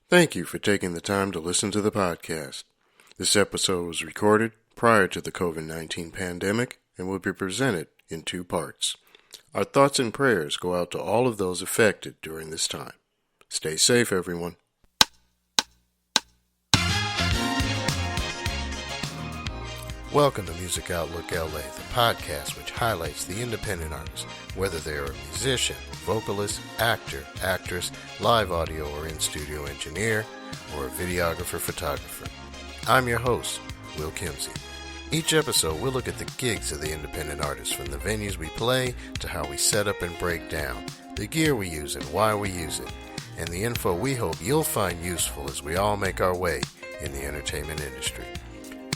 Thank you for taking the time to listen to the podcast. This episode was recorded prior to the COVID-19 pandemic and will be presented in 2 parts. Our thoughts and prayers go out to all of those affected during this time. Stay safe, everyone. Welcome to Music Outlook LA, the podcast which highlights the independent artists, whether they are a musician, vocalist, actor, actress, live audio or in-studio engineer, or a videographer, photographer. I'm your host, Will Kimsey. Each episode, we'll look at the gigs of the independent artists, from the venues we play to how we set up and break down, the gear we use and why we use it, and the info we hope you'll find useful as we all make our way in the entertainment industry.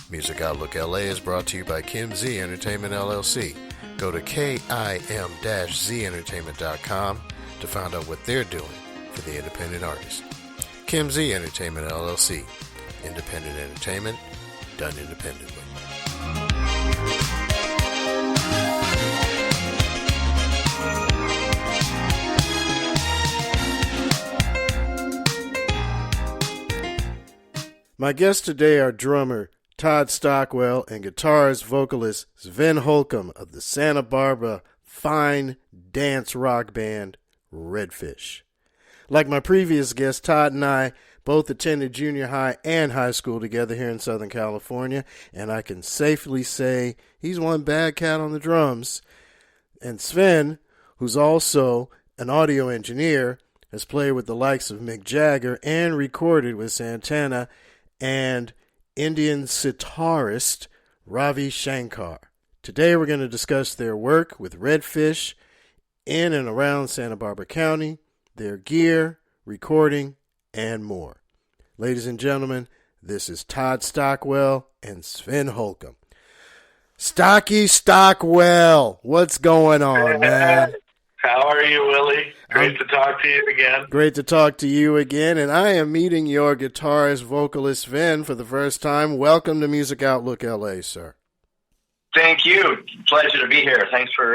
Music Outlook LA is brought to you by Kim Z Entertainment LLC. Go to kim-zentertainment.com to find out what they're doing for the independent artists. Kim Z Entertainment LLC. Independent entertainment done independently. My guests today are drummer Tod Stockwell and guitarist vocalist Sven Holcomb of the Santa Barbara fine dance rock band Redfish. Like my previous guest, Tod and I both attended junior high and high school together here in Southern California, and I can safely say he's one bad cat on the drums. And Sven, who's also an audio engineer, has played with the likes of Mick Jagger and recorded with Santana and Indian sitarist Ravi Shankar. Today we're going to discuss their work with Redfish in and around Santa Barbara County, their gear, recording, and more. Ladies and gentlemen, this is Tod Stockwell and Sven Holcomb. Stocky Stockwell, what's going on, man? How are you, Willie? Great to talk to you again. Great to talk to you again, and I am meeting your guitarist, vocalist, Sven, for the first time. Welcome to Music Outlook LA, sir. Thank you. Pleasure to be here. Thanks for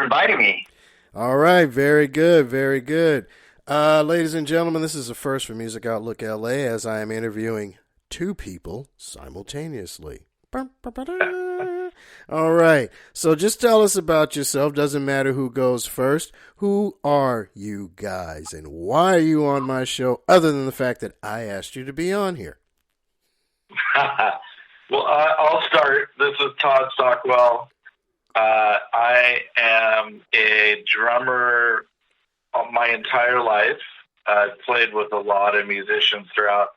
inviting me. All right, very good, very good. Ladies and gentlemen, this is a first for Music Outlook LA, as I am interviewing 2 people simultaneously. All right, so just tell us about yourself. Doesn't matter who goes first. Who are you guys, and why are you on my show, other than the fact that I asked you to be on here? Well, I'll start. This is Tod Stockwell. I am a drummer my entire life. I've played with a lot of musicians throughout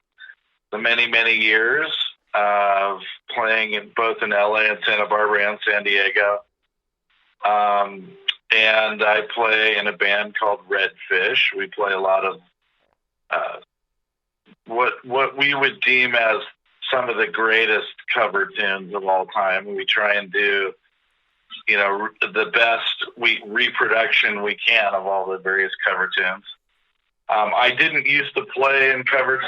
the many, many years of playing in both in LA and Santa Barbara and San Diego. And I play in a band called Redfish. We play a lot of what we would deem as some of the greatest cover tunes of all time. We try and do, the best reproduction we can of all the various cover tunes. I didn't used to play in cover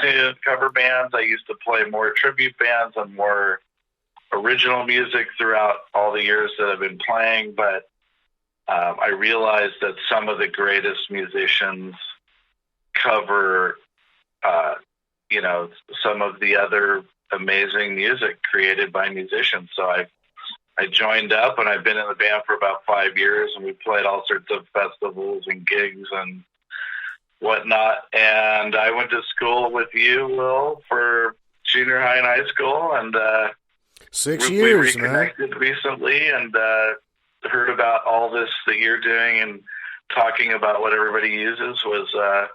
bands. I used to play more tribute bands and more original music throughout all the years that I've been playing. But I realized that some of the greatest musicians cover, some of the other amazing music created by musicians. So I joined up, and I've been in the band for about 5 years, and we played all sorts of festivals and gigs and whatnot. And I went to school with you, Will, for junior high and high school, and 6 years, we reconnected recently, and heard about all this that you're doing, and talking about what everybody uses was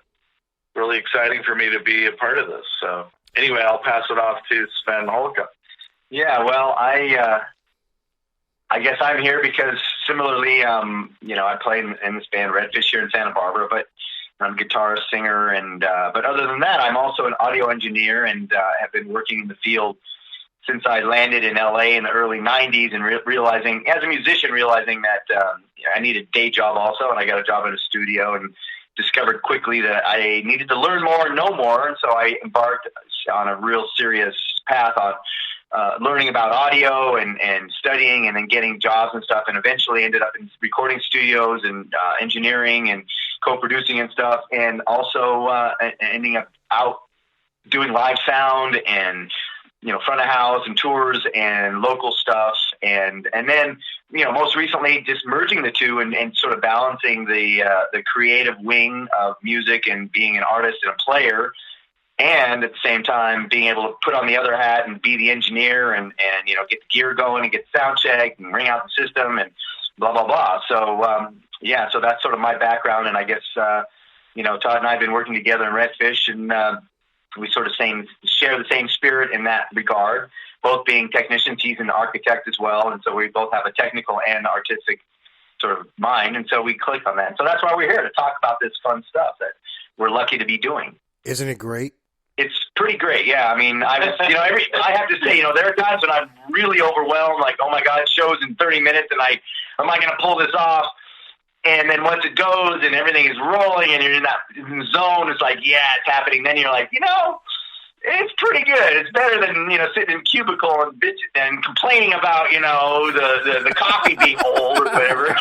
really exciting for me to be a part of this. So anyway, I'll pass it off to Sven Holcomb. Yeah, well, I guess I'm here because similarly, I play in this band Redfish here in Santa Barbara, but I'm a guitarist, singer, and but other than that, I'm also an audio engineer, and have been working in the field since I landed in LA in the early 90s, and realizing, as a musician, that I need a day job also, and I got a job in a studio, and discovered quickly that I needed to learn more and know more, and so I embarked on a real serious path on learning about audio and studying, and then getting jobs and stuff, and eventually ended up in recording studios and engineering and co-producing and stuff, and also ending up out doing live sound and, front of house and tours and local stuff. And then, most recently just merging the two and sort of balancing the creative wing of music and being an artist and a player. And at the same time, being able to put on the other hat and be the engineer and get the gear going and get sound checked and ring out the system and blah, blah, blah. So, so that's sort of my background. And I guess, Tod and I have been working together in Redfish, and we sort of share the same spirit in that regard, both being technicians. He's an architect as well. And so we both have a technical and artistic sort of mind. And so we click on that. And so that's why we're here, to talk about this fun stuff that we're lucky to be doing. Isn't it great? It's pretty great, yeah. I mean, I have to say, there are times when I'm really overwhelmed, like, oh my God, show's in 30 minutes, and am I going to pull this off? And then once it goes and everything is rolling and you're in that zone, it's like, yeah, it's happening. Then you're like, it's pretty good. It's better than, sitting in a cubicle and bitching and complaining about, the coffee being old or whatever,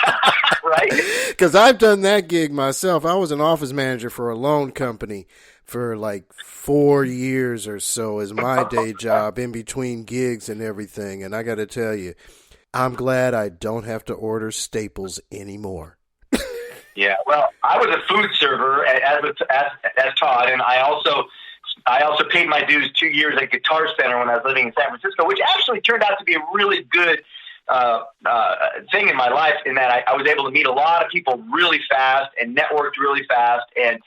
right? Because I've done that gig myself. I was an office manager for a loan company for like 4 years or so as my day job in between gigs and everything. And I got to tell you, I'm glad I don't have to order Staples anymore. Yeah, well, I was a food server as Tod, and I also paid my dues 2 years at Guitar Center when I was living in San Francisco, which actually turned out to be a really good thing in my life, in that I was able to meet a lot of people really fast and networked really fast, and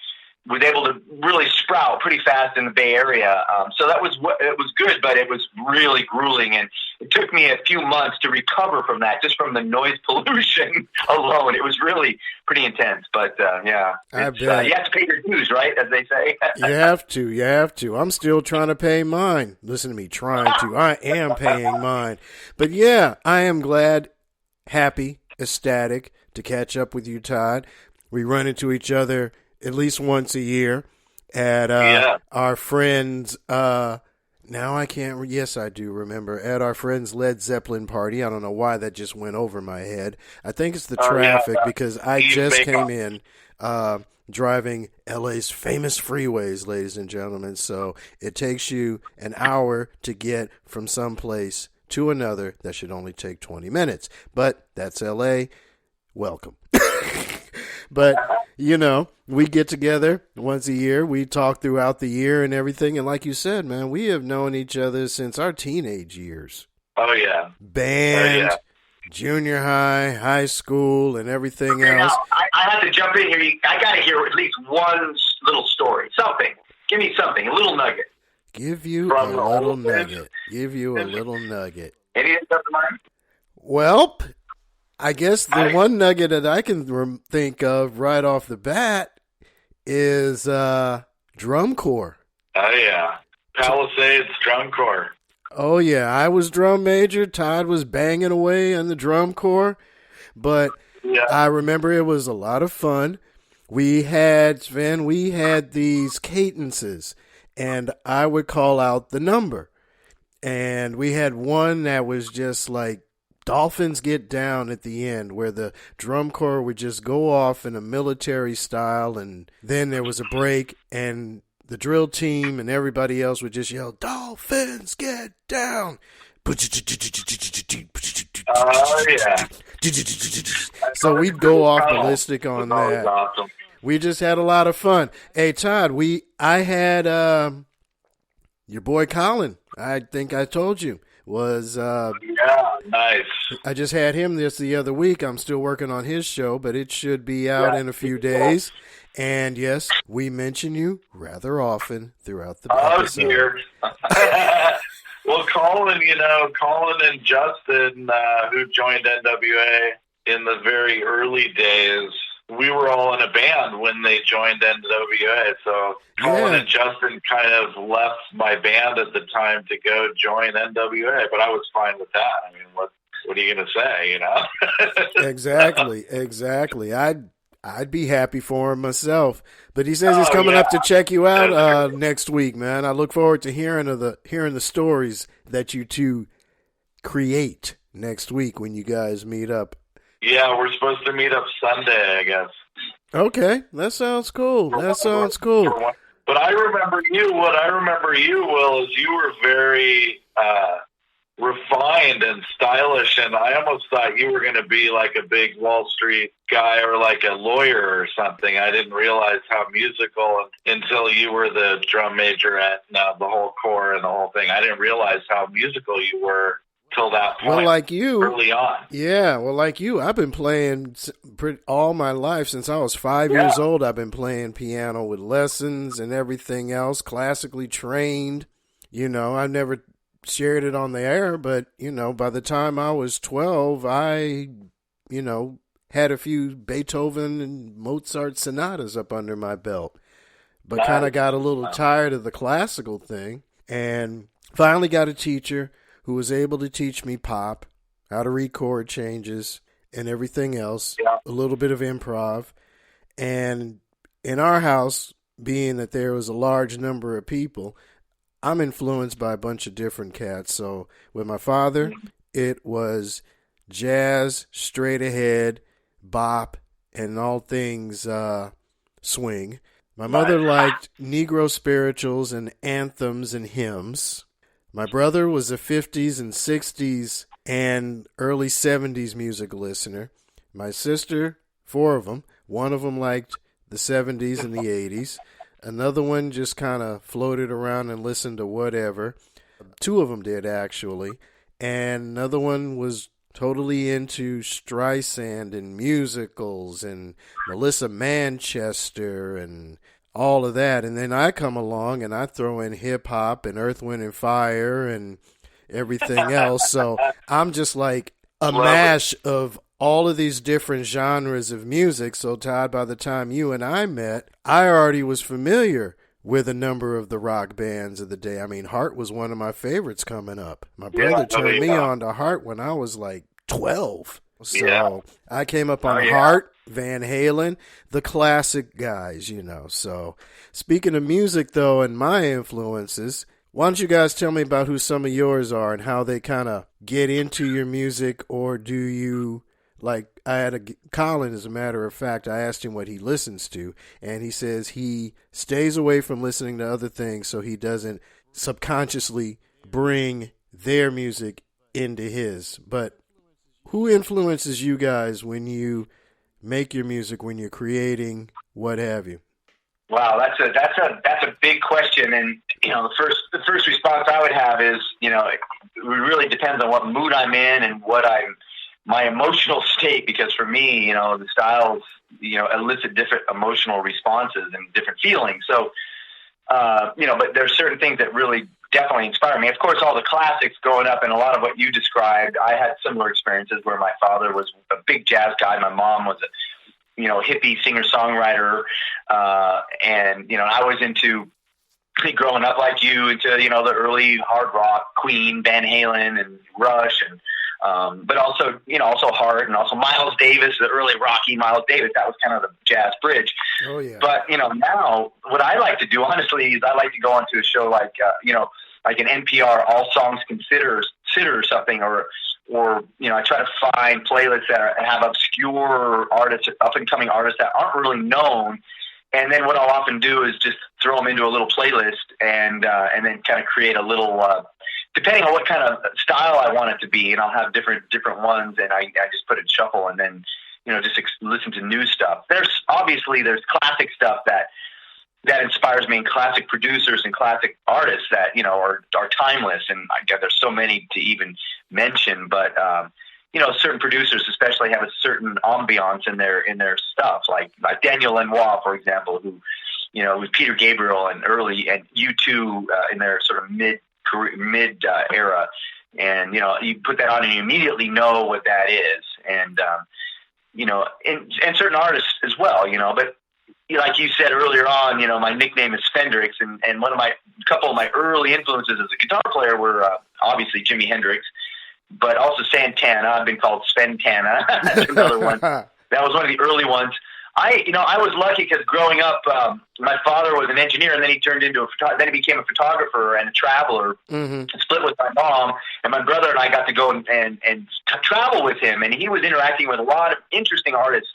was able to really sprout pretty fast in the Bay Area. So it was good, but it was really grueling, and it took me a few months to recover from that, just from the noise pollution alone. It was really pretty intense, but I bet. You have to pay your dues, right, as they say. You have to. I'm still trying to pay mine. Listen to me, trying to. I am paying mine. But yeah, I am glad, happy, ecstatic to catch up with you, Tod. We run into each other at least once a year at our friends. Now I can't. Yes, I do remember at our friends' Led Zeppelin party. I don't know why that just went over my head. I think it's the traffic because I just came in driving LA's famous freeways, ladies and gentlemen. So it takes you an hour to get from some place to another. That should only take 20 minutes. But that's LA. Welcome. But, we get together once a year. We talk throughout the year and everything. And like you said, man, we have known each other since our teenage years. Oh, yeah. Band, junior high, high school, and everything else. Now, I have to jump in here. I got to hear at least one little story. Something. Give me something, a little nugget. Give you a little nugget. Anything come to mind? Well, I guess the one nugget that I can think of right off the bat is drum corps. Oh, yeah. Palisades drum corps. Oh, yeah. I was drum major. Tod was banging away on the drum corps. But I remember it was a lot of fun. We had these cadences, and I would call out the number. And we had one that was just like Dolphins Get Down at the end, where the drum corps would just go off in a military style, and then there was a break, and the drill team and everybody else would just yell, "Dolphins Get Down!" Oh, yeah. So we'd go off ballistic on that. Awesome. We just had a lot of fun. Hey, Tod, I had your boy Colin, I think I told you, was nice. I just had him the other week. I'm still working on his show, but it should be out in a few days. And yes, we mention you rather often throughout the episode. Oh, dear. Well, Colin and Justin, who joined NWA in the very early days, we were all in a band when they joined NWA. So Colin and Justin kind of left my band at the time to go join NWA, but I was fine with that. I mean, what are you going to say, Exactly. I'd be happy for him myself. But he says he's coming up to check you out next week, man. I look forward to hearing the stories that you two create next week when you guys meet up. Yeah, we're supposed to meet up Sunday, I guess. Okay, that sounds cool. But I remember you. What I remember you, Will, is you were very refined and stylish, and I almost thought you were going to be like a big Wall Street guy or like a lawyer or something. I didn't realize how musical until you were the drum major at the whole corps and the whole thing. I didn't realize how musical you were till that point. Well, like you, early on. Yeah, well, like you, I've been playing all my life since I was 5 years old. I've been playing piano with lessons and everything else, classically trained. You know, I never shared it on the air, but, you know, by the time I was 12, I, you know, had a few Beethoven and Mozart sonatas up under my belt, but kind of got a little tired of the classical thing and finally got a teacher who was able to teach me pop, how to read chord changes and everything else, a little bit of improv. And in our house, being that there was a large number of people, I'm influenced by a bunch of different cats. So with my father, it was jazz, straight ahead, bop, and all things swing. My mother liked Negro spirituals and anthems and hymns. My brother was a 50s and 60s and early 70s music listener. My sister, 4 of them, one of them liked the 70s and the 80s. Another one just kind of floated around and listened to whatever. 2 of them did, actually. And another one was totally into Streisand and musicals and Melissa Manchester and all of that. And then I come along and I throw in hip-hop and Earth, Wind, and Fire and everything else. So I'm just like a mash of all of these different genres of music. So, Todd, by the time you and I met, I already was familiar with a number of the rock bands of the day. I mean, Heart was one of my favorites coming up. My brother turned me on to Heart when I was like 12. So I came up on Heart, Van Halen, the classic guys, you know. So speaking of music, though, and my influences, why don't you guys tell me about who some of yours are and how they kind of get into your music, or do you, like, I had Colin, as a matter of fact, I asked him what he listens to, and he says he stays away from listening to other things so he doesn't subconsciously bring their music into his. But who influences you guys when you make your music, when you're creating, what have you? Wow, that's a big question, and you know, the first response I would have is, you know, it really depends on what mood I'm in and my emotional state, because for me, you know, the styles, you know, elicit different emotional responses and different feelings. So, you know, but there's certain things that really definitely inspire me. Of course, all the classics growing up and a lot of what you described, I had similar experiences where my father was a big jazz guy. My mom was a, you know, hippie singer-songwriter. And, you know, I was into growing up like you into, you know, the early hard rock, Queen, Van Halen, and Rush, and but also, you know, also Heart, and also Miles Davis, the early Rocky Miles Davis. That was kind of the jazz bridge. Oh, yeah. But, you know, now what I like to do, honestly, is I like to go onto a show like, you know, like an NPR All Songs Consider or something, or, you know, I try to find playlists that have obscure artists, up-and-coming artists that aren't really known. And then what I'll often do is just throw them into a little playlist and then kind of create a little, depending on what kind of style I want it to be, and I'll have different ones, and I just put it in shuffle, and then, you know, just listen to new stuff. There's classic stuff that inspires me, and classic producers and classic artists that, you know, are timeless, and I guess there's so many to even mention, but you know, certain producers especially have a certain ambiance in their stuff, like Daniel Lanois, for example, who, you know, with Peter Gabriel and U2 in their sort of mid era, and, you know, you put that on and you immediately know what that is, and you know, and certain artists as well, you know. But, you know, like you said earlier on, you know, my nickname is Fendrix, and couple of my early influences as a guitar player were obviously Jimi Hendrix, but also Santana. I've been called Sventana. That's another one. That was one of the early ones. I was lucky because growing up, my father was an engineer, and then he turned into then he became a photographer and a traveler. Mm-hmm. Split with my mom, and my brother and I got to go and travel with him, and he was interacting with a lot of interesting artists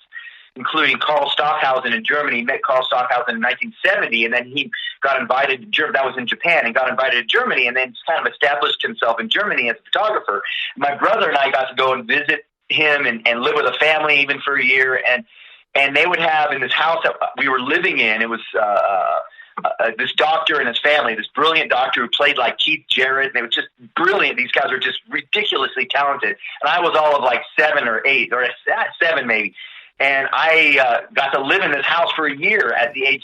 including Carl Stockhausen in Germany. He met Carl Stockhausen in 1970, and then he got invited to Germany. That was in Japan, and got invited to Germany, and then kind of established himself in Germany as a photographer. My brother and I got to go and visit him and live with a family even for a year, and they would have in this house that we were living in, it was this doctor and his family, this brilliant doctor who played like Keith Jarrett. And they were just brilliant. These guys were just ridiculously talented. And I was all of like 7 or 8, or 7 maybe. And I got to live in this house for a year at the age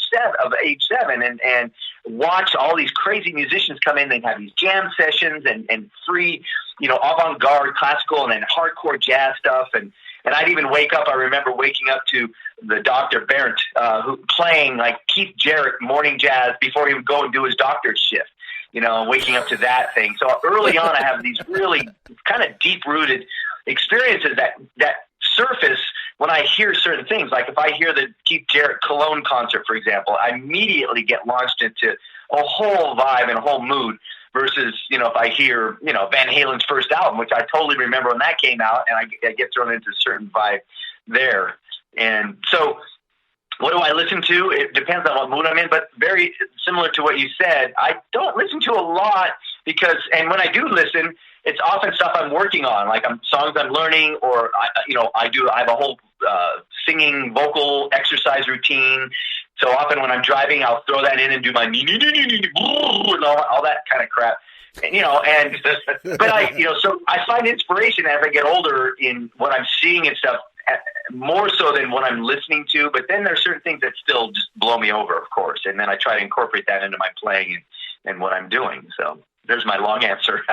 7 and watch all these crazy musicians come in. They'd have these jam sessions and free, avant-garde classical and then hardcore jazz stuff. And I'd even wake up. I remember waking up to the Dr. Berndt, who playing like Keith Jarrett morning jazz before he would go and do his doctor's shift, waking up to that thing. So early on, I have these really kind of deep-rooted experiences that surface when I hear certain things. Like if I hear the Keith Jarrett Cologne concert, for example, I immediately get launched into a whole vibe and a whole mood versus, if I hear, Van Halen's first album, which I totally remember when that came out, and I get thrown into a certain vibe there. And so what do I listen to? It depends on what mood I'm in, but very similar to what you said, I don't listen to a lot and when I do listen, it's often stuff I'm working on, like songs I'm learning, or I have a whole singing vocal exercise routine. So often when I'm driving, I'll throw that in and do my and all that kind of crap. So I find inspiration as I get older in what I'm seeing and stuff, more so than what I'm listening to. But then there's certain things that still just blow me over, of course. And then I try to incorporate that into my playing and what I'm doing. So there's my long answer.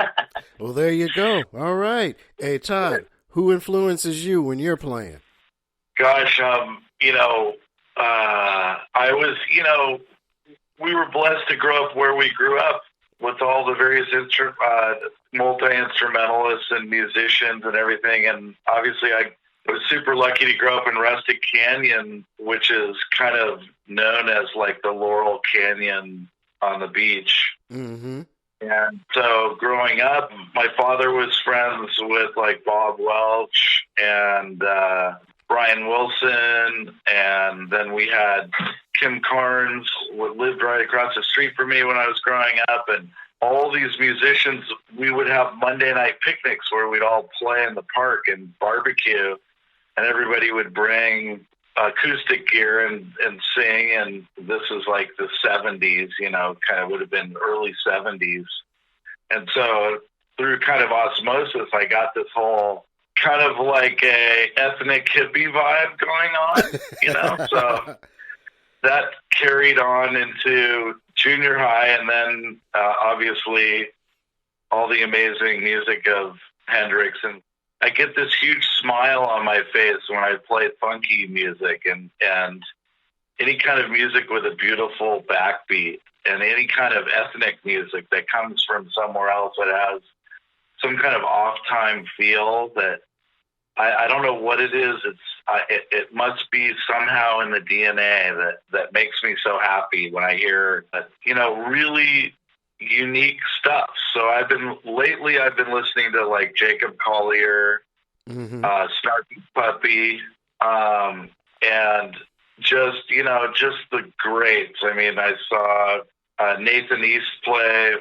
Well, there you go. All right. Hey, Tod, who influences you when you're playing? Gosh, I was, we were blessed to grow up where we grew up with all the various multi-instrumentalists and musicians and everything. And obviously I was super lucky to grow up in Rustic Canyon, which is kind of known as like the Laurel Canyon on the beach. Mm-hmm. And so growing up, my father was friends with like Bob Welch and Brian Wilson, and then we had Kim Carnes, who lived right across the street from me when I was growing up, and all these musicians. We would have Monday night picnics where we'd all play in the park and barbecue, and everybody would bring acoustic gear and sing, and this is like the 70s, kind of would have been early 70s. And so through kind of osmosis, I got this whole kind of like a ethnic hippie vibe going on, so that carried on into junior high, and then obviously all the amazing music of Hendrix. And I get this huge smile on my face when I play funky music and any kind of music with a beautiful backbeat, and any kind of ethnic music that comes from somewhere else that has some kind of off-time feel that I don't know what it is. It must be somehow in the DNA that makes me so happy when I hear really unique stuff. So I've been listening to like Jacob Collier, mm-hmm. Snarky Puppy, and just the greats. I mean, I saw Nathan East play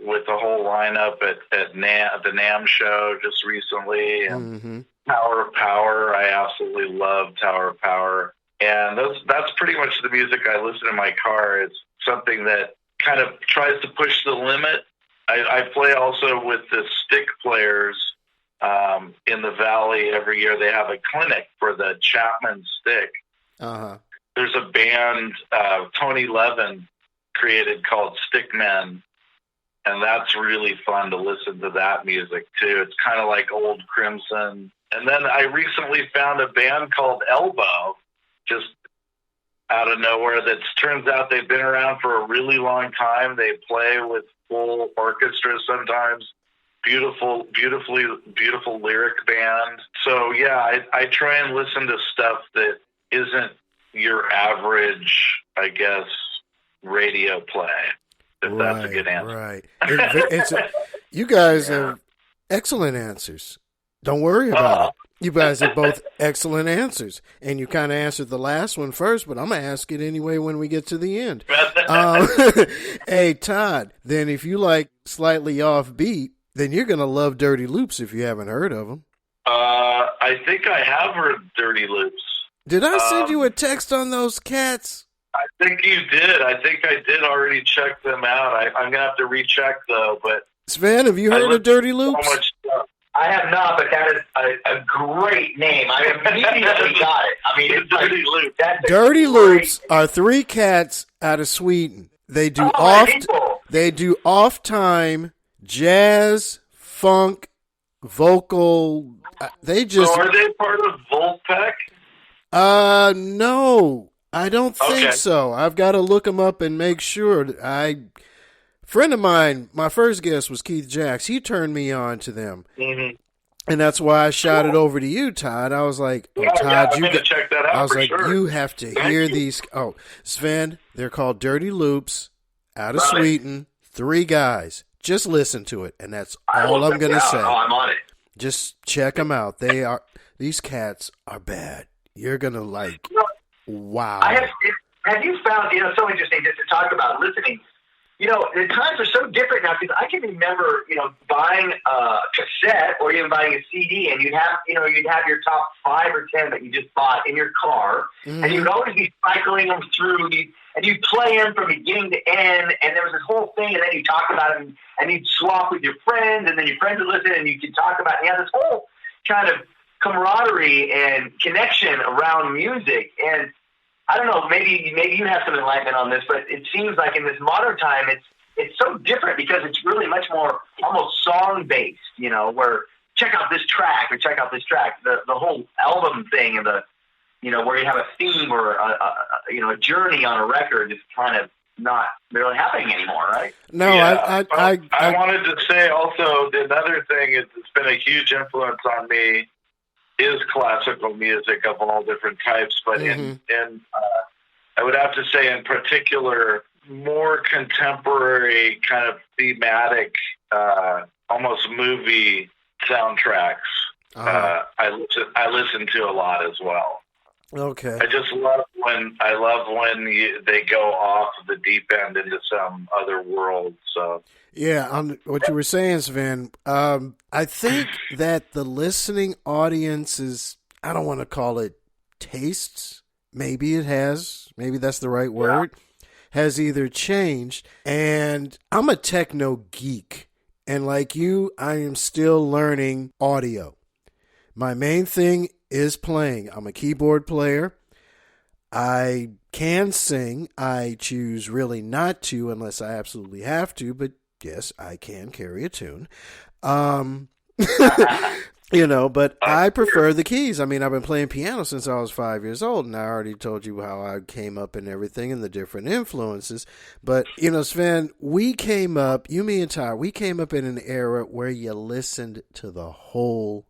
with the whole lineup at the NAMM show just recently, and mm-hmm. Tower of Power. I absolutely love Tower of Power, and that's pretty much the music I listen to in my car. It's something that kind of tries to push the limit. I play also with the stick players in the Valley. Every year they have a clinic for the Chapman stick. Uh-huh. There's a band Tony Levin created called Stickmen, and that's really fun to listen to that music too. It's kind of like old Crimson. And then I recently found a band called Elbow, just out of nowhere, that turns out they've been around for a really long time. They play with full orchestras sometimes. Beautiful lyric band. So yeah, I try and listen to stuff that isn't your average, I guess, radio play. If that's a good answer. Right. You guys have excellent answers. Don't worry about it. You guys have both excellent answers, and you kind of answered the last one first, but I'm going to ask it anyway when we get to the end. Hey, Todd, then if you like slightly offbeat, then you're going to love Dirty Loops if you haven't heard of them. I think I have heard Dirty Loops. Did I send you a text on those cats? I think you did. I think I did already check them out. I'm going to have to recheck, though. But Sven, have you heard of Dirty Loops? So much stuff. I have not, but that is a great name. I immediately got it. I mean, it's Dirty Loops. Dirty Loops are three cats out of Sweden. They do off-time jazz, funk, vocal. They just. So are they part of Volpec? No, I don't think so. I've got to look them up and make sure. Friend of mine, my first guest was Keith Jacks. He turned me on to them. Mm-hmm. And that's why I shot it over to you, Todd. I was like, Todd, I'm going to check that out. I was like, sure. You have to hear these. Oh, Sven, they're called Dirty Loops out of Sweden. 3 guys. Just listen to it. And that's all I'm going to say. Oh, I'm on it. Just check them out. These cats are bad. You're going to like, wow. Have you found, so interesting just to talk about listening. The times are so different now because I can remember, buying a cassette or even buying a CD, and you'd have your top 5 or 10 that you just bought in your car, and you'd always be cycling them through, and you'd play them from beginning to end, and there was this whole thing, and then you talk about them, and you'd swap with your friends, and then your friends would listen, and you could talk about it. You had this whole kind of camaraderie and connection around music, and I don't know, maybe you have some enlightenment on this, but it seems like in this modern time, it's so different because it's really much more almost song-based, where check out this track or check out this track. The whole album thing and where you have a theme or a journey on a record is kind of not really happening anymore, right? No, yeah. I wanted to say also another thing is it's been a huge influence on me is classical music of all different types, but I would have to say in particular more contemporary kind of thematic, almost movie soundtracks. I listen to a lot as well. Okay. I just love when they go off the deep end into some other world. So. Yeah, on what you were saying, Sven, I think that the listening audience is, I don't want to call it tastes. Maybe it has. Maybe that's the right word. Has either changed. And I'm a techno geek. And like you, I am still learning audio. My main thing is playing. I'm a keyboard player. I can sing. I choose really not to unless I absolutely have to, but yes, I can carry a tune. But I prefer the keys. I mean, I've been playing piano since I was 5 years old, and I already told you how I came up and everything and the different influences. But, Sven, we came up, you, me, and Ty, we came up in an era where you listened to the whole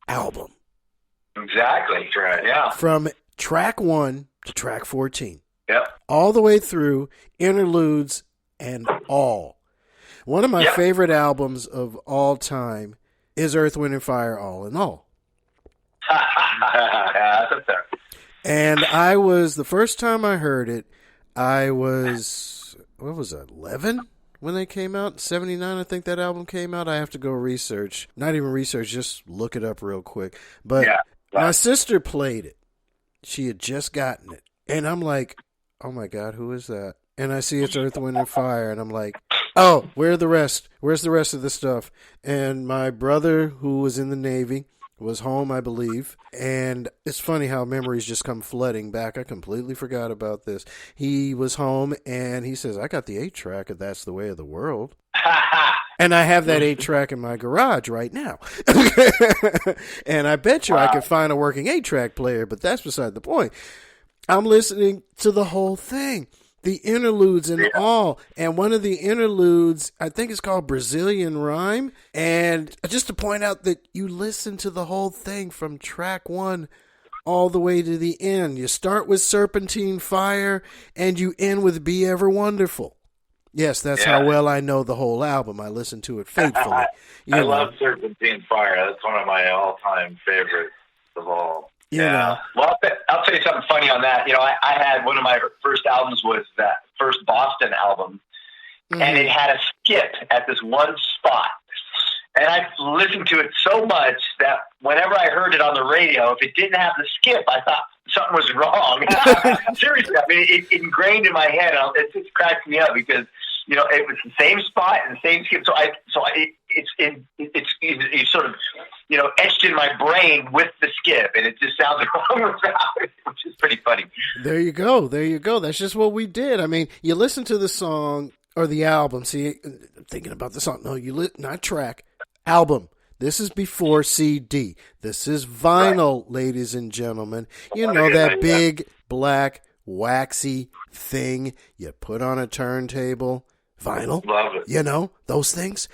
album. Exactly. Right. Yeah. From track 1 to track 14. Yep. All the way through, interludes and all. One of my favorite albums of all time is Earth, Wind, and Fire, All in All. Yeah, that's fair. And the first time I heard it, I was, 11 when they came out? 79, I think that album came out. I have to go research. Not even research, just look it up real quick. But my sister played it. She had just gotten it. And I'm like, oh my God, who is that? And I see it's Earth, Wind, and Fire, and I'm like, oh, where are the rest? Where's the rest of the stuff? And my brother, who was in the Navy, was home, I believe. And it's funny how memories just come flooding back. I completely forgot about this. He was home, and he says, I got the 8-track of That's the Way of the World. And I have that 8-track in my garage right now. And I bet you I could find a working 8-track player, but that's beside the point. I'm listening to the whole thing. The interludes and all. And one of the interludes, I think it's called Brazilian Rhyme. And just to point out that you listen to the whole thing from track 1 all the way to the end. You start with Serpentine Fire and you end with Be Ever Wonderful. Yes, that's how well I know the whole album. I listened to it faithfully. I love Serpentine Fire. That's one of my all-time favorites of all. Yeah. Well, I'll tell you something funny on that. I had one of my first albums was that first Boston album, and it had a skip at this one spot. And I listened to it so much that whenever I heard it on the radio, if it didn't have the skip, I thought something was wrong. Seriously, I mean, it ingrained in my head. It just cracks me up because it was the same spot and the same skip. It's sort of etched in my brain with the skip, and it just sounds wrong without it, which is pretty funny. There you go. That's just what we did. I mean, you listen to the song or the album. See, I'm thinking about the song. No, not track. Album. This is before CD. This is vinyl, ladies and gentlemen. That big, black, waxy thing you put on a turntable. Vinyl. Love it. Those things.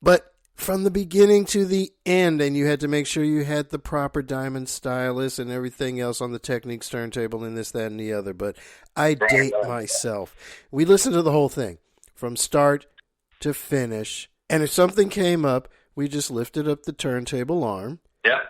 But from the beginning to the end, and you had to make sure you had the proper diamond stylus and everything else on the Technics turntable and this, that, and the other. But I date myself. We listened to the whole thing from start to finish. And if something came up, we just lifted up the turntable arm. Yep.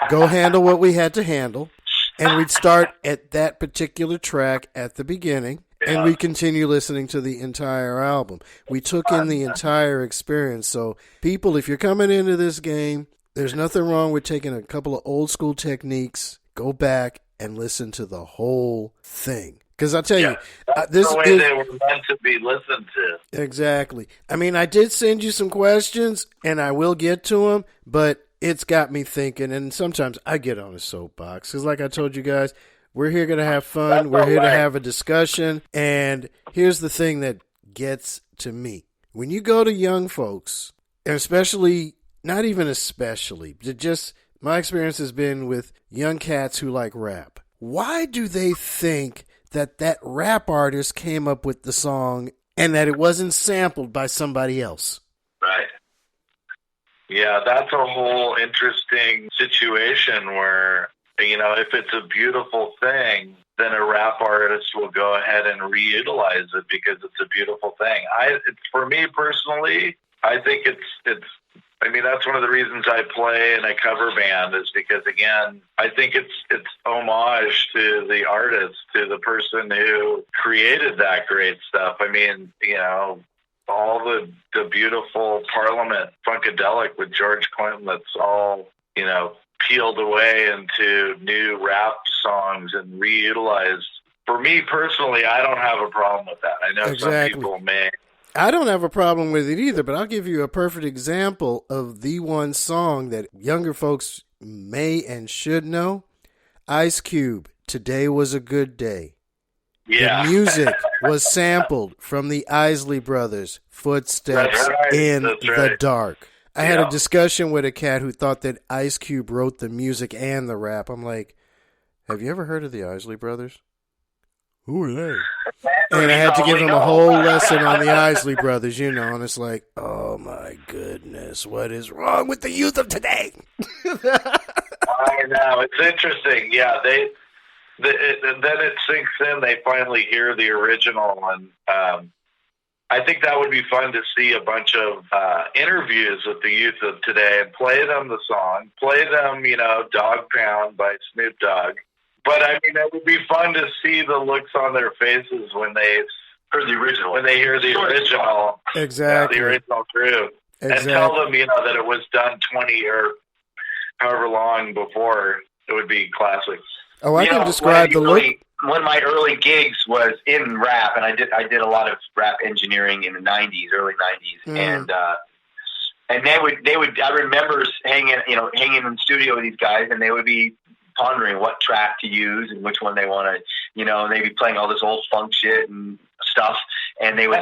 Go handle what we had to handle. And we'd start at that particular track at the beginning. And we continue listening to the entire album. We took in the entire experience. So, people, if you're coming into this game, there's nothing wrong with taking a couple of old school techniques, go back and listen to the whole thing. Because I'll tell you, this is the way they were meant to be listened to. Exactly. I mean, I did send you some questions, and I will get to them, but it's got me thinking, and sometimes I get on a soapbox. Because like I told you guys, we're here going to have fun. We're here to have a discussion, and here's the thing that gets to me. When you go to young folks, and especially, not even especially, just my experience has been with young cats who like rap. Why do they think that rap artist came up with the song and that it wasn't sampled by somebody else? Right. Yeah, that's a whole interesting situation where, if it's a beautiful thing, then a rap artist will go ahead and reutilize it because it's a beautiful thing. For me personally, I think that's one of the reasons I play in a cover band is because, again, I think it's homage to the artist, to the person who created that great stuff. I mean, all the beautiful Parliament Funkadelic with George Clinton, that's all, peeled away into new rap songs and reutilized. For me personally, I don't have a problem with that. I know some people may. I don't have a problem with it either, but I'll give you a perfect example of the one song that younger folks may and should know. Ice Cube, Today Was a Good Day. Yeah. The music was sampled from the Isley Brothers, Footsteps in the Dark. I had a discussion with a cat who thought that Ice Cube wrote the music and the rap. I'm like, have you ever heard of the Isley Brothers? Who are they? And I had to give him a whole lesson on the Isley Brothers, and it's like, oh my goodness, what is wrong with the youth of today? I know, it's interesting. Yeah, then it sinks in. They finally hear the original, and I think that would be fun to see a bunch of interviews with the youth of today and play them the song, play them, Dog Pound by Snoop Dogg. But I mean, it would be fun to see the looks on their faces when they hear the original. When they hear the original, exactly, the original crew, and tell them, that it was done 20 or however long before. It would be classic. Oh, I can describe the look. One of my early gigs was in rap, and I did a lot of rap engineering in the early '90s, and they would. I remember hanging in the studio with these guys, and they would be pondering what track to use and which one they want to, they'd be playing all this old funk shit and stuff, and they would,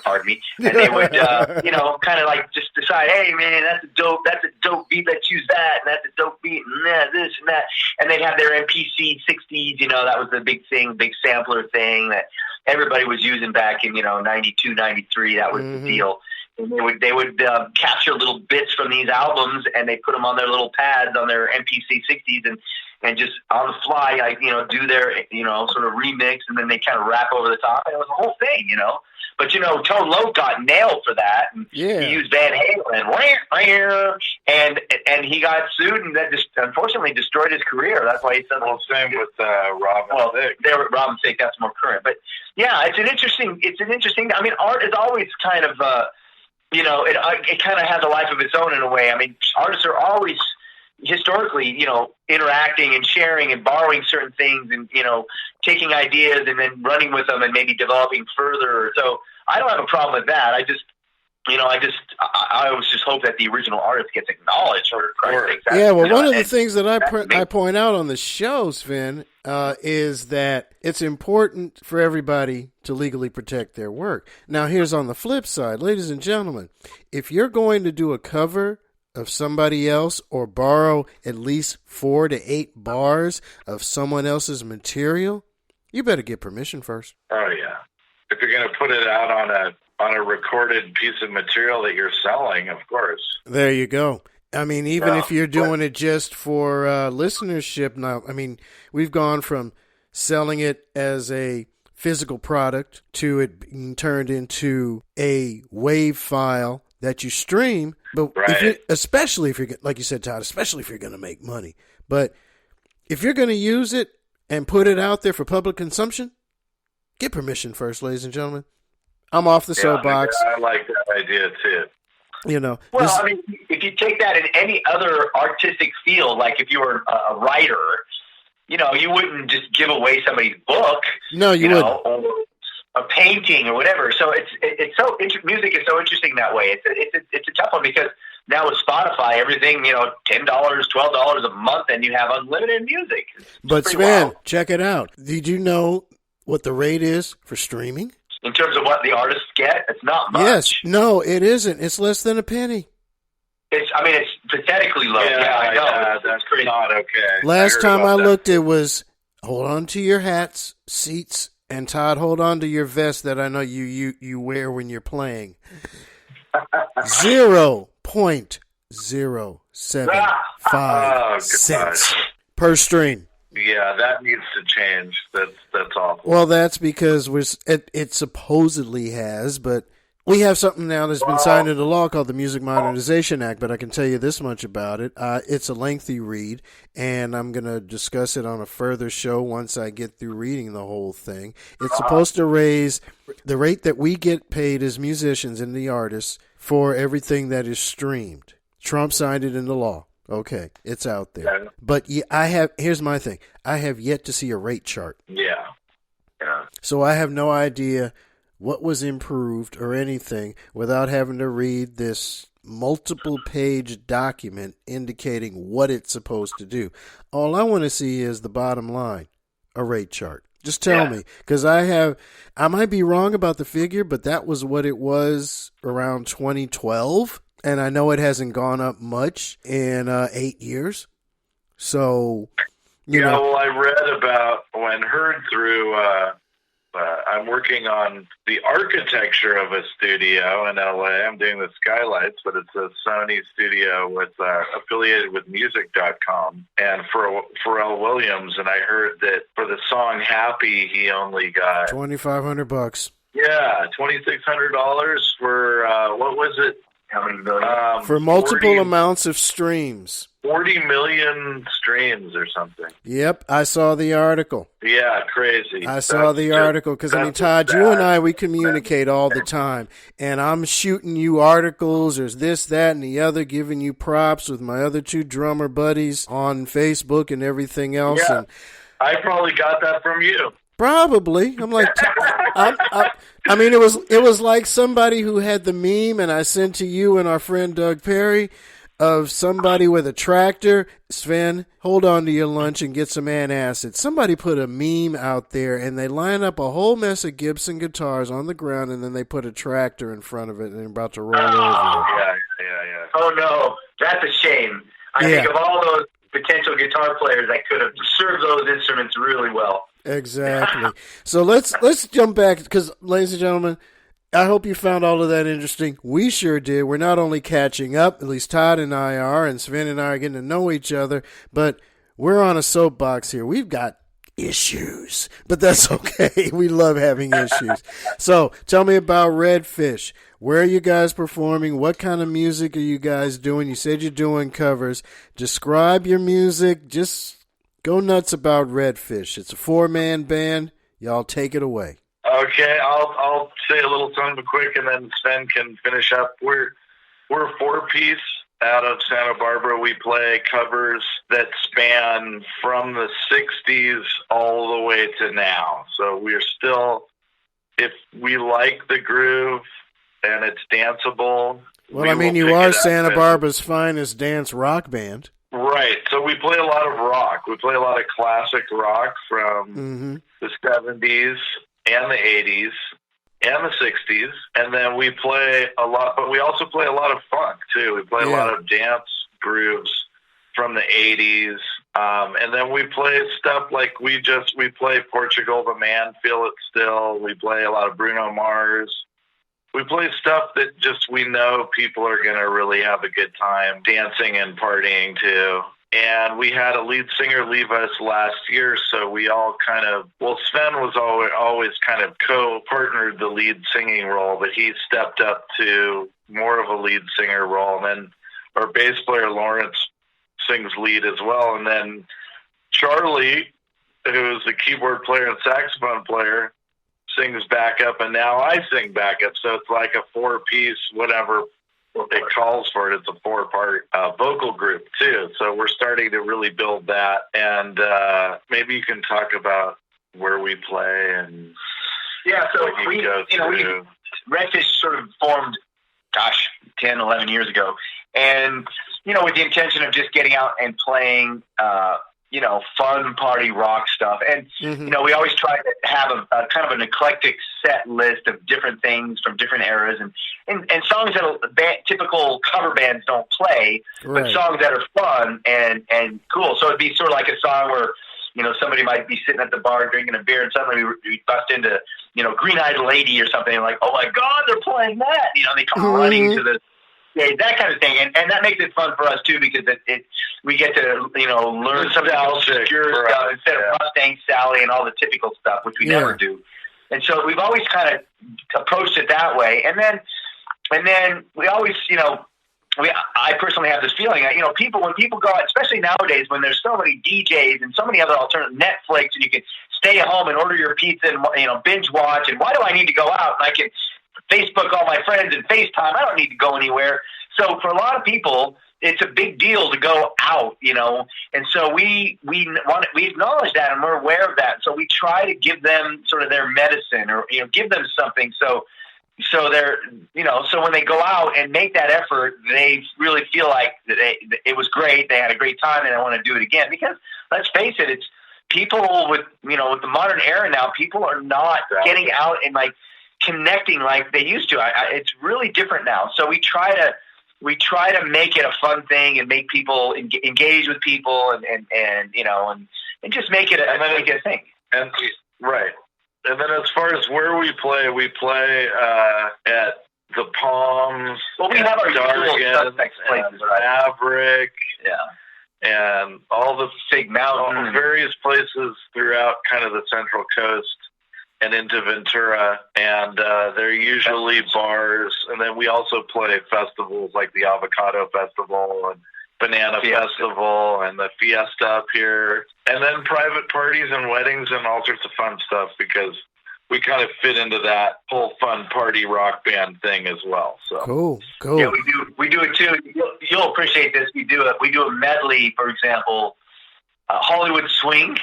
pardon me, and they would, kind of like just decide, hey man, that's a dope beat, let's use that, and that's a dope beat, and this and that, and they'd have their MPC 60s, that was the big thing, big sampler thing that everybody was using back in, 92, 93, that was the deal. And they would capture little bits from these albums, and they put them on their little pads on their MPC 60s, and just on the fly, do their, sort of remix, and then they kind of rap over the top, and it was a whole thing, But Tone Loc got nailed for that, and he used Van Halen, and he got sued, and that just unfortunately destroyed his career. That's why he said. Well, same with Robin Thicke. Robin Thicke, that's more current. But yeah, it's an interesting. I mean, art is always kind of it kind of has a life of its own in a way. I mean, artists are always historically, interacting and sharing and borrowing certain things and, taking ideas and then running with them and maybe developing further. So I don't have a problem with that. I always just hope that the original artist gets acknowledged for Christ's sake. Yeah, well, one of the things that I point out on the show, Sven, is that it's important for everybody to legally protect their work. Now, here's on the flip side, ladies and gentlemen, if you're going to do a cover of somebody else or borrow at least 4 to 8 bars of someone else's material, you better get permission first. Oh, yeah. If you're going to put it out on a recorded piece of material that you're selling, of course. There you go. I mean, even if you're doing it just for listenership now, I mean, we've gone from selling it as a physical product to it being turned into a WAV file that you stream. But especially if you're, like you said, Todd, especially if you're going to make money. But if you're going to use it and put it out there for public consumption, get permission first, ladies and gentlemen. I'm off the soapbox. I like that idea too. Well, I mean, if you take that in any other artistic field, like if you were a writer, you wouldn't just give away somebody's book. No, you wouldn't. Or a painting or whatever. So music is so interesting that way. It's a tough one because now with Spotify, everything, $10, $12 a month, and you have unlimited music. But Sven, check it out. Did you know what the rate is for streaming? In terms of what the artists get, it's not much. Yes. No, it isn't. It's less than a penny. It's pathetically low. Yeah, I know. That's not okay. Last time I looked, it was hold on to your hats, seats, and Todd, hold on to your vest that I know you wear when you're playing. 0.075 cents per stream. Yeah, that needs to change. That's awful. Well, that's because it supposedly has, but we have something now that's been signed into law called the Music Modernization Act, but I can tell you this much about it. It's a lengthy read, and I'm going to discuss it on a further show once I get through reading the whole thing. It's supposed to raise the rate that we get paid as musicians and the artists for everything that is streamed. Trump signed it into law. Okay, it's out there. But here's my thing. I have yet to see a rate chart. Yeah. So I have no idea what was improved or anything without having to read this multiple-page document indicating what it's supposed to do. All I want to see is the bottom line, a rate chart. Just tell me, because I might be wrong about the figure, but that was what it was around 2012. And I know it hasn't gone up much in 8 years. So, well, I read about when heard through, I'm working on the architecture of a studio in LA. I'm doing the skylights, but it's a Sony studio affiliated with music.com and for Pharrell Williams. And I heard that for the song Happy, he only got $2,500. Yeah, $2,600 for, what was it? How many million? For multiple amounts of streams. 40 million streams or something. Yep, I saw the article. Yeah, crazy. I saw the article because, Todd, you and I, we communicate all the time. And I'm shooting you articles, there's this, that, and the other, giving you props with my other 2 drummer buddies on Facebook and everything else. Yeah, and I probably got that from you. Probably. I'm like, I mean, it was like somebody who had the meme, and I sent to you and our friend Doug Perry of somebody with a tractor. Sven, hold on to your lunch and get some antacid. Somebody put a meme out there, and they line up a whole mess of Gibson guitars on the ground, and then they put a tractor in front of it, and they're about to roll over it. Yeah. Oh, no. That's a shame. I think of all those potential guitar players that could have served those instruments really well. Exactly. So let's jump back because, ladies and gentlemen, I hope you found all of that interesting. We sure did. We're not only catching up, at least Todd and I are, and Sven and I are getting to know each other, but we're on a soapbox here. We've got issues, but that's okay. We love having issues. So tell me about Redfish. Where are you guys performing? What kind of music are you guys doing? You said you're doing covers. Describe your music. Just go nuts about Redfish. It's a 4-man band. Y'all take it away. Okay, I'll say a little something quick, and then Sven can finish up. We're a 4-piece out of Santa Barbara. We play covers that span from the 60s all the way to now. So we're still, if we like the groove and it's danceable. Well, I mean, you are Santa Barbara's finest dance rock band. Right. So we play a lot of rock. We play a lot of classic rock from the 70s and the 80s. And the 60s, and then we play a lot, but we also play a lot of funk, too. We play a lot of dance grooves from the 80s, and then we play stuff like we play Portugal the Man, Feel It Still. We play a lot of Bruno Mars. We play stuff that just we know people are going to really have a good time dancing and partying, too. And we had a lead singer leave us last year, so we all kind of, Sven was always kind of co-partnered the lead singing role, but he stepped up to more of a lead singer role. And then our bass player, Lawrence, sings lead as well. And then Charlie, who's the keyboard player and saxophone player, sings backup, and now I sing backup. So it's like a 4-piece, whatever it calls for it. It's a 4-part vocal group too. So we're starting to really build that. And maybe you can talk about where we play and so Redfish sort of formed, 10, 11 years ago. And, with the intention of just getting out and playing, fun party rock stuff. And, we always try to have a kind of an eclectic set list of different things from different eras and songs that typical cover bands don't play, but songs that are fun and cool. So it'd be sort of like a song where, somebody might be sitting at the bar drinking a beer and suddenly we bust into, Green-Eyed Lady or something, and like, oh my God, they're playing that. They come running to the stage, that kind of thing. And that makes it fun for us too, because we get to, learn some of the obscure stuff instead of Mustang Sally and all the typical stuff, which we never do. And so we've always kind of approached it that way. And then we always, I personally have this feeling, when people go out, especially nowadays when there's so many DJs and so many other alternative Netflix, and you can stay at home and order your pizza and, binge watch. And why do I need to go out? And I can Facebook all my friends and FaceTime. I don't need to go anywhere. So for a lot of people, it's a big deal to go out, and so we acknowledge that, and we're aware of that. So we try to give them sort of their medicine, or give them something. So they're so when they go out and make that effort, they really feel like it was great. They had a great time, and they want to do it again. Because let's face it, it's people with with the modern era now. People are not getting out and like connecting like they used to. It's really different now. So we try to make it a fun thing and make people engage with people and just make it a thing. And right. And then as far as where we play at the Palms. Well, we have our usual suspects places, Maverick. And all the Big Mountain, various places throughout kind of the Central Coast and into Ventura, and they're usually bars. And then we also play festivals like the Avocado Festival and Banana Festival and the Fiesta up here, and then private parties and weddings and all sorts of fun stuff, because we kind of fit into that whole fun party rock band thing as well. So cool. Yeah, we do it too. You'll appreciate this. We do a medley, for example, Hollywood Swing,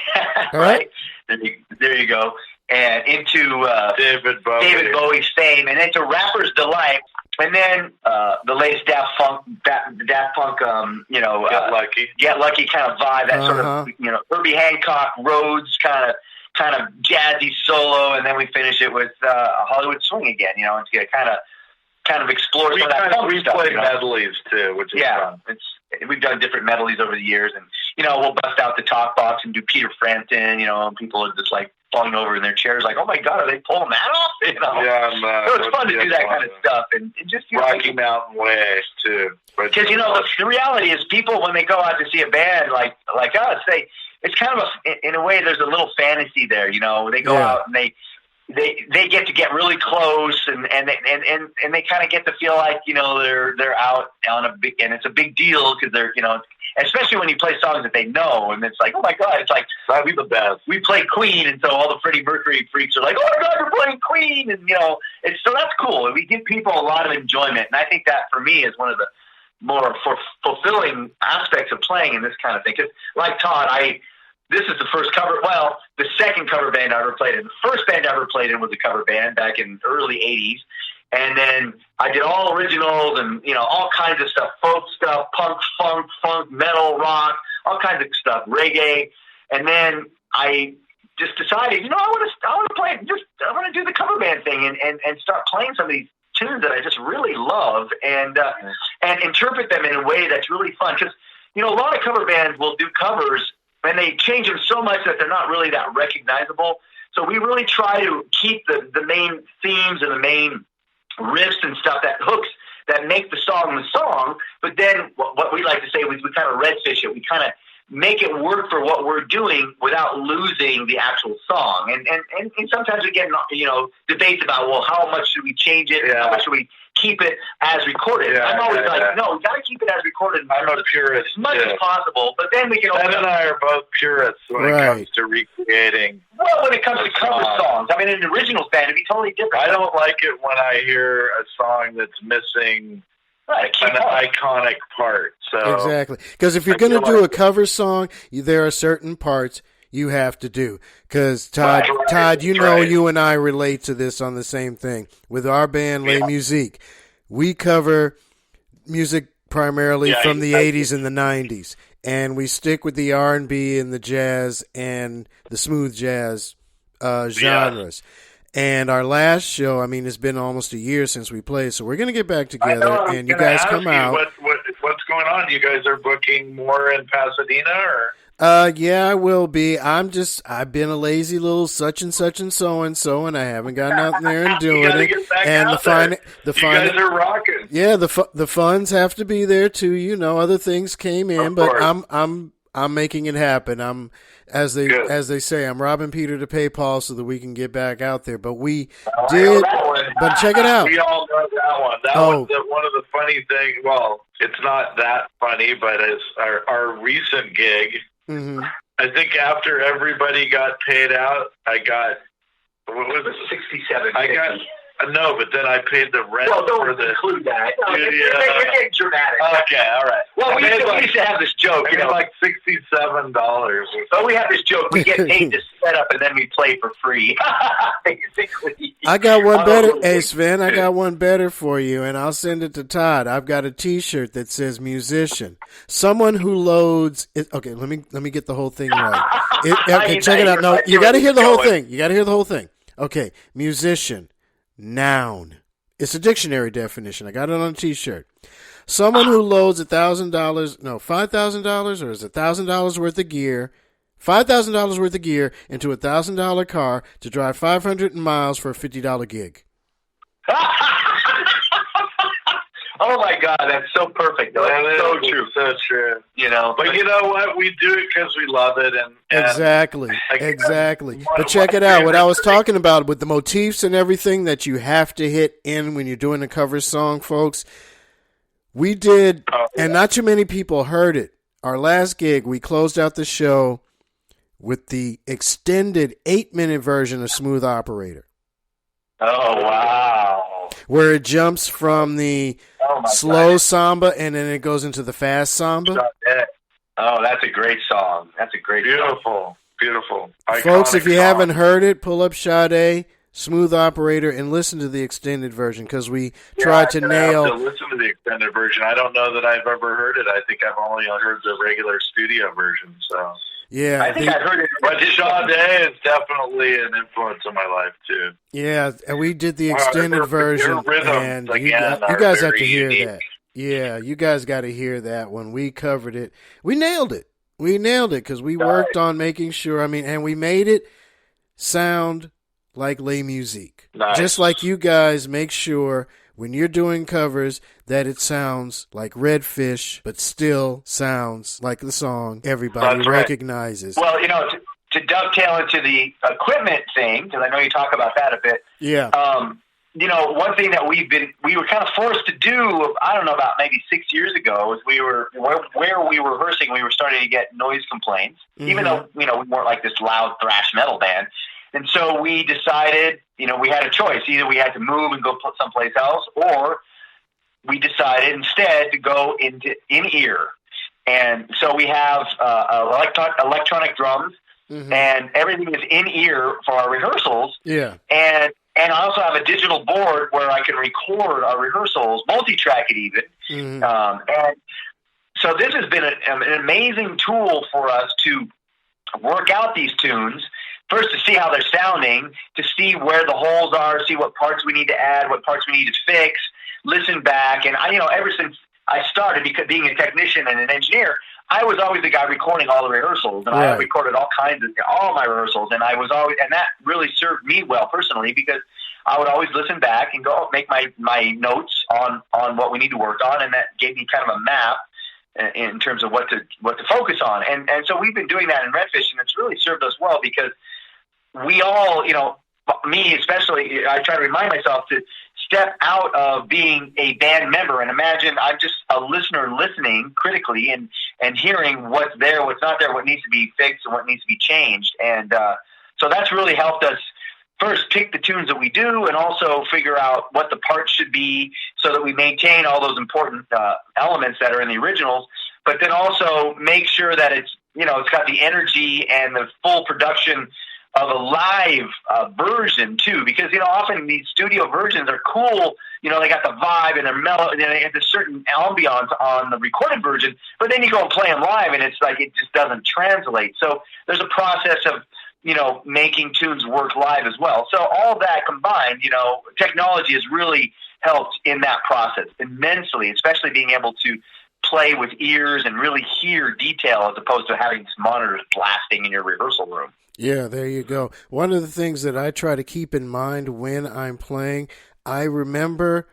right? There you go. And into David Bowie's Fame, and into Rapper's Delight, and then the latest Daft Punk, Get Lucky kind of vibe, that sort of Herbie Hancock, Rhodes kind of jazzy solo, and then we finish it with Hollywood Swing again, and to kind of explore some of that funk stuff. We play medleys too, which is fun. We've done different medleys over the years, and we'll bust out the talk box and do Peter Frampton, and people are just like falling over in their chairs, like, oh my God, are they pulling that off? So it's fun to do that kind of stuff, and just Rocky Mountain Way too. Because the reality is, people when they go out to see a band like us, it's kind of in a way, there's a little fantasy there. You know, they go out and they get to get really close, and they kind of get to feel like, you know, they're out on a big, and it's a big deal because they're, you know, especially when you play songs that they know, and it's like, oh my God, it's like, we the best. We play Queen, and so all the Freddie Mercury freaks are like, oh my God, you're playing Queen, and you know, so that's cool. We give people a lot of enjoyment, and I think that for me is one of the more fulfilling aspects of playing in this kind of thing. Because like Tod, this is the first cover. Well, the second cover band I ever played in. The first band I ever played in was a cover band back in early '80s, and then I did all originals and, you know, all kinds of stuff, folk stuff, punk, funk, metal, rock, all kinds of stuff, reggae, and then I just decided, you know, I want to play. I want to do the cover band thing and start playing some of these tunes that I just really love and interpret them in a way that's really fun. Because, you know, a lot of cover bands will do covers and they change them so much that they're not really that recognizable. So we really try to keep the main themes and the main riffs and stuff that hooks, that make the song. But then what we like to say is we kind of redfish it. We kind of make it work for what we're doing without losing the actual song. And sometimes we get, you know, debates about, well, how much should we change it? Yeah. How much should we keep it as recorded? Yeah, I'm always no, we got to keep it as recorded. I'm a purist as much as possible, but then we can Sven and I are both purists when it comes to recreating. Well, when it comes to cover songs, I mean, in an original band, it'd be totally different. I don't like it when I hear a song that's missing an iconic part. So exactly, because if you're going to do a cover song, there are certain parts you have to do. Because Tod, you know, you and I relate to this on the same thing with our band, Les Musique. We cover music primarily from the 80s and the 90s, and we stick with the R&B and the jazz and the smooth jazz genres. And our last show, I mean, it's been almost a year since we played, so we're going to get back together, and you guys come out. What's going on? You guys are booking more in Pasadena, or? Yeah, I will be. I've been a lazy little such and such and so, and I haven't gotten out there and doing it. And the you guys are rocking. Yeah, the funds have to be there too. You know, other things came in, but I'm making it happen. I'm, as they say, I'm robbing Peter to pay Paul so that we can get back out there. But we did. But check it out. We all know that one. That one's one of the funny things. Well, it's not that funny, but it's our recent gig. Mm-hmm. I think after everybody got paid out, I got, what was it? 67. I got, no, but then I paid the rent don't for the include that. No, studio. you're getting dramatic. Okay, all right. Well, we used to have this joke. You know, like $67. So we have this joke. We get paid to set up, and then we play for free. Basically. I got one better. Hey, Sven, I got one better for you, and I'll send it to Tod. I've got a T-shirt that says "Musician." Someone who loads. Okay, let me get the whole thing right. Okay, check it out. No, you got to hear the whole thing. You got to hear the whole thing. Okay, musician, noun. It's a dictionary definition. I got it on a T-shirt. Someone who loads $5,000, or is it $1,000 worth of gear, $5,000 worth of gear into a $1,000 car to drive 500 miles for a $50 gig. Oh my God, that's so perfect. Though. That's so true. So true. You know, but you know what? We do it because we love it, and exactly. But check it out. What I was talking about with the motifs and everything that you have to hit in when you're doing a cover song, folks. We did, and not too many people heard it. Our last gig, we closed out the show with the extended 8-minute version of Smooth Operator. Oh, wow. Where it jumps from the slow samba and then it goes into the fast samba. Oh, that's a great song. That's a great song. Beautiful. Folks, if you haven't heard it, pull up Sade, Smooth Operator, and listen to the extended version because we tried to nail. I have to listen to the extended version. I don't know that I've ever heard it. I think I've only heard the regular studio version. So yeah, I think I've heard it. But Sade is definitely an influence in my life too. Yeah, and we did the extended version, and you guys have to hear that. Yeah, you guys got to hear that when we covered it. We nailed it. We nailed it because we worked on making sure. I mean, and we made it sound like Les Musique. Nice. Just like you guys make sure when you're doing covers that it sounds like Redfish, but still sounds like the song everybody That's right. recognizes. Well, to dovetail into the equipment thing, because I know you talk about that a bit. Yeah. One thing that we were kind of forced to do, I don't know, about maybe 6 years ago, is where we were rehearsing, we were starting to get noise complaints, even though, we weren't like this loud thrash metal band. And so we decided, we had a choice. Either we had to move and go someplace else, or we decided instead to go into in-ear. And so we have electronic drums, and everything is in-ear for our rehearsals. Yeah. And I also have a digital board where I can record our rehearsals, multi-track it even. And so this has been an amazing tool for us to work out these tunes. First, to see how they're sounding, to see where the holes are, see what parts we need to add, what parts we need to fix, listen back. And ever since I started, because being a technician and an engineer, I was always the guy recording all the rehearsals, and I recorded all my rehearsals, and and that really served me well personally, because I would always listen back and go make my notes on what we need to work on, and that gave me kind of a map in terms of what to focus on. And so we've been doing that in Redfish, and it's really served us well, because we all, me especially, I try to remind myself to step out of being a band member and imagine I'm just a listener listening critically and hearing what's there, what's not there, what needs to be fixed, and what needs to be changed. And so that's really helped us first pick the tunes that we do, and also figure out what the parts should be so that we maintain all those important elements that are in the originals, but then also make sure that it's got the energy and the full production of a live version too, because often these studio versions are cool. They got the vibe and they're mellow, and they have a certain ambiance on the recorded version. But then you go and play them live, and it's like it just doesn't translate. So there's a process of making tunes work live as well. So all that combined, technology has really helped in that process immensely, especially being able to play with ears and really hear detail as opposed to having these monitors blasting in your rehearsal room. Yeah, there you go. One of the things that I try to keep in mind when I'm playing, I remember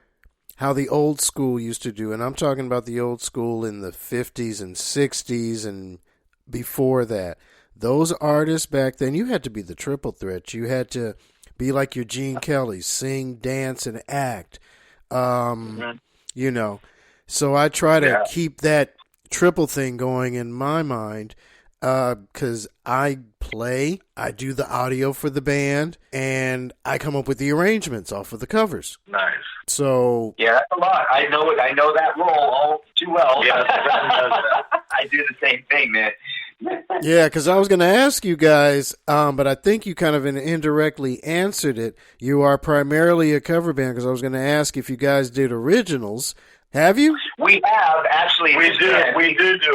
how the old school used to do, and I'm talking about the old school in the 50s and 60s and before that. Those artists back then, you had to be the triple threat. You had to be like your Gene Kelly, sing, dance, and act. So I try to keep that triple thing going in my mind, because I do the audio for the band, and I come up with the arrangements off of the covers. Nice. So yeah, that's a lot. I know that role all too well. Yeah, I do the same thing, man. Yeah, because I was going to ask you guys, but I think you kind of indirectly answered it. You are primarily a cover band, because I was going to ask if you guys did originals. Have you? We have, actually. We do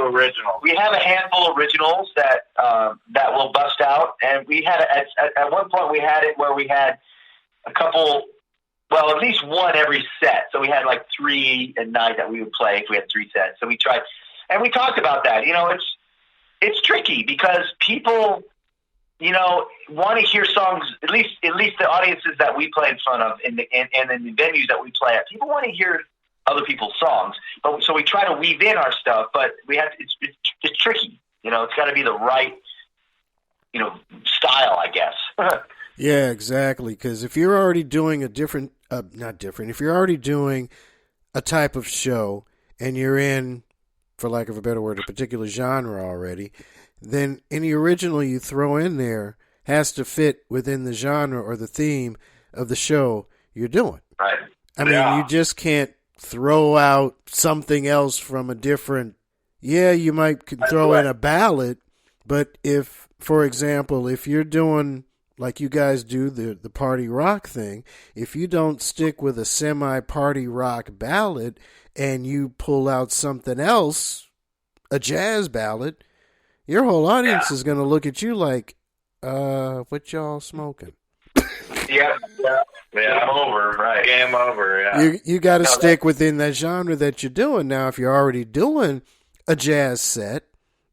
originals. We have a handful of originals that will bust out, and we had at one point we had it where we had a couple, well, at least one every set. So we had like 3 a night that we would play if we had 3 sets. So we tried, and we talked about that. It's tricky because people, want to hear songs. At least the audiences that we play in front of, and in the venues that we play at, people want to hear other people's songs, but so we try to weave in our stuff, but it's tricky. It's got to be the right, style, I guess. Yeah, exactly. Because if you're already doing if you're already doing a type of show, and you're in, for lack of a better word, a particular genre already, then any original you throw in there has to fit within the genre or the theme of the show you're doing. Right. I mean, you just can't throw out something else from a different. Yeah, you might throw in a ballad, but if, for example, if you're doing like you guys do the party rock thing, if you don't stick with a semi-party rock ballad and you pull out something else, a jazz ballad, your whole audience is going to look at you like, what y'all smoking? Yeah. Game over, right? Game over. Yeah. You got to stick within that genre that you're doing. Now, if you're already doing a jazz set,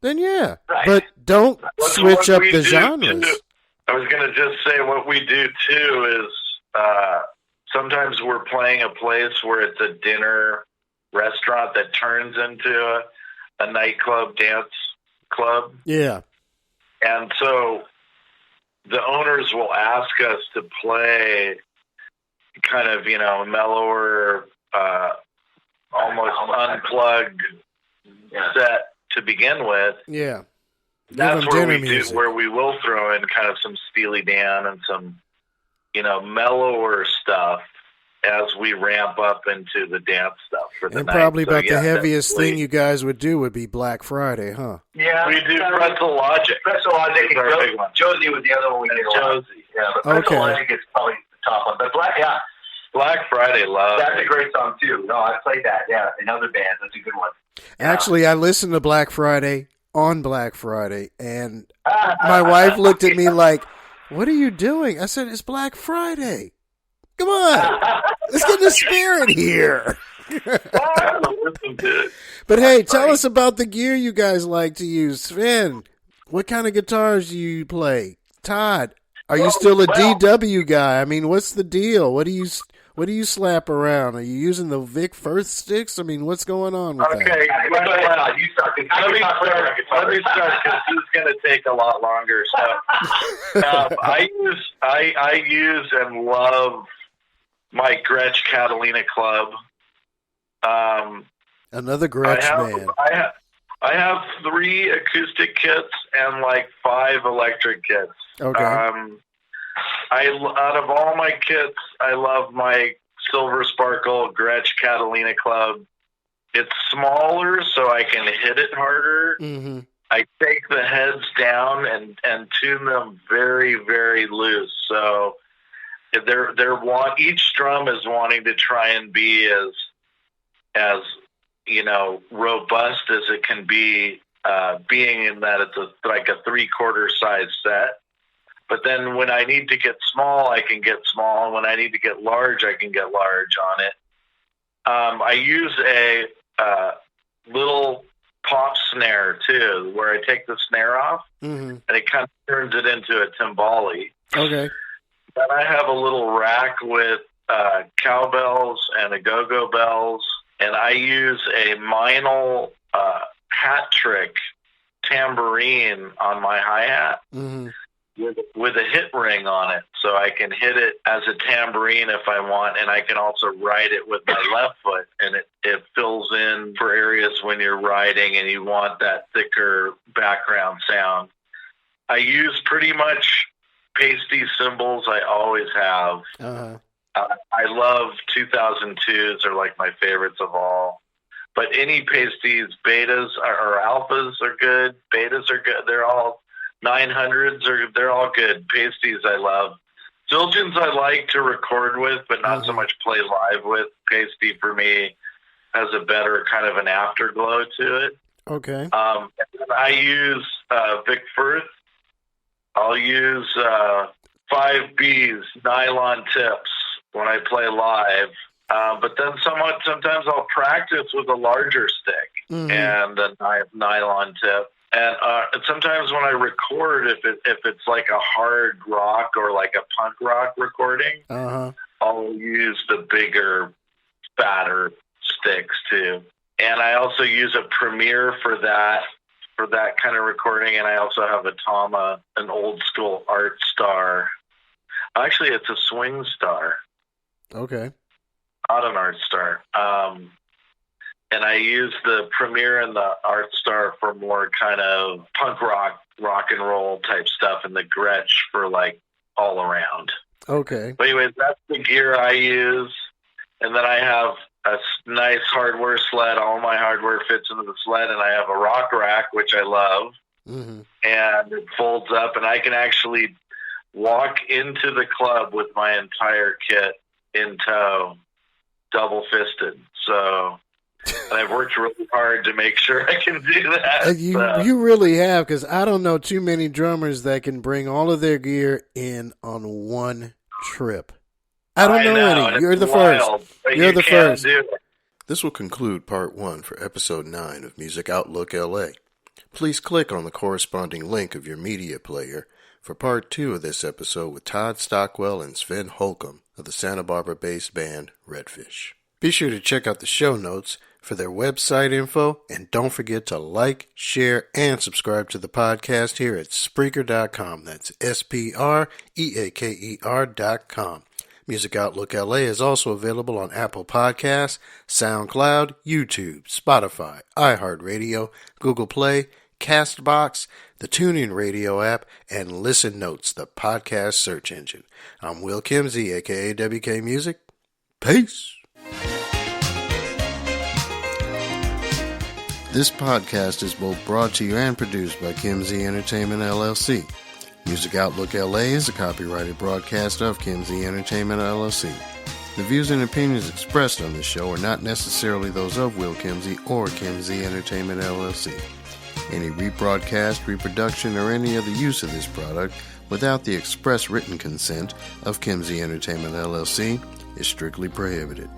then right. But don't switch up the genres. genres. I was going to just say what we do too is sometimes we're playing a place where it's a dinner restaurant that turns into a nightclub, dance club. Yeah. And so the owners will ask us to play kind of, mellower, almost unplugged set to begin with. Yeah. That's where we do, where we will throw in kind of some Steely Dan and some, mellower stuff as we ramp up into the dance stuff for the and night. probably So, about the yeah, heaviest thing you guys would do would be Black Friday, huh? Yeah. We do Pretzel Logic. Pretzel Logic is our big one. Josie was the other one we did. Josie. Yeah, but Pretzel Logic is probably the top one. But Black Friday Love. That's a great song, too. No, I played that, in other bands. That's a good one. Yeah. Actually, I listened to Black Friday on Black Friday, and my wife looked at me like, what are you doing? I said, it's Black Friday. Come on. Let's get in the spirit here. But hey, tell us about the gear you guys like to use. Sven, what kind of guitars do you play? Tod, are you still a DW guy? I mean, what's the deal? What do you slap around? Are you using the Vic Firth sticks? I mean, what's going on with that? Okay, you start. Let me start because this is going to take a lot longer. So, I use and love my Gretsch Catalina Club. Another Gretsch man. I have 3 acoustic kits and like 5 electric kits. Okay. Out of all my kits, I love my Silver Sparkle Gretsch Catalina Club. It's smaller, so I can hit it harder. Mm-hmm. I take the heads down and tune them very, very loose. So each drum is wanting to try and be as robust as it can be, being in that it's like a 3/4 size set. But then when I need to get small, I can get small. And when I need to get large, I can get large on it. I use a little pop snare, too, where I take the snare off, and it kind of turns it into a timbali. Okay. Then I have a little rack with cowbells and go-go bells, and I use a Meinl hat trick tambourine on my hi-hat. Mm-hmm. With a hit ring on it, so I can hit it as a tambourine if I want, and I can also ride it with my left foot, and it fills in for areas when you're riding and you want that thicker background sound. I use pretty much pasty cymbals. I always have. Uh-huh. I love 2002s are like my favorites of all. But any pasties, betas or alphas are good. Betas are good. They're all 900s they're all good. Pasties I love. Zildjians I like to record with, but not so much play live with. Pasty for me has a better kind of an afterglow to it. Okay. I use Vic Firth. I'll use 5Bs, nylon tips when I play live. But then sometimes I'll practice with a larger stick and a nylon tip. And sometimes when I record, if it's like a hard rock or like a punk rock recording, I'll use the bigger, fatter sticks too. And I also use a Premier for that kind of recording. And I also have a Tama, an old school Art Star. Actually, it's a Swing Star. Okay. Not an Art Star. And I use the Premier and the Art Star for more kind of punk rock and roll type stuff, and the Gretsch for like all around. Okay. But anyways, that's the gear I use. And then I have a nice hardware sled. All my hardware fits into the sled, and I have a rock rack, which I love. And it folds up, and I can actually walk into the club with my entire kit in tow, double-fisted. So... And I've worked really hard to make sure I can do that. You really have, because I don't know too many drummers that can bring all of their gear in on one trip. I don't know any. You're the first. You're the first. This will conclude part 1 for episode 9 of Music Outlook LA. Please click on the corresponding link of your media player for part 2 of this episode with Tod Stockwell and Sven Holcomb of the Santa Barbara-based band Redfish. Be sure to check out the show notes for their website info, and don't forget to like, share, and subscribe to the podcast here at Spreaker.com. That's Spreaker.com. Music Outlook LA is also available on Apple Podcasts, SoundCloud, YouTube, Spotify, iHeartRadio, Google Play, CastBox, the TuneIn Radio app, and Listen Notes, the podcast search engine. I'm Will Kimsey, aka WK Music. Peace! This podcast is both brought to you and produced by Kimsey Entertainment LLC. Music Outlook LA is a copyrighted broadcast of Kimsey Entertainment LLC. The views and opinions expressed on this show are not necessarily those of Will Kimsey or Kimsey Entertainment LLC. Any rebroadcast, reproduction, or any other use of this product without the express written consent of Kimsey Entertainment LLC is strictly prohibited.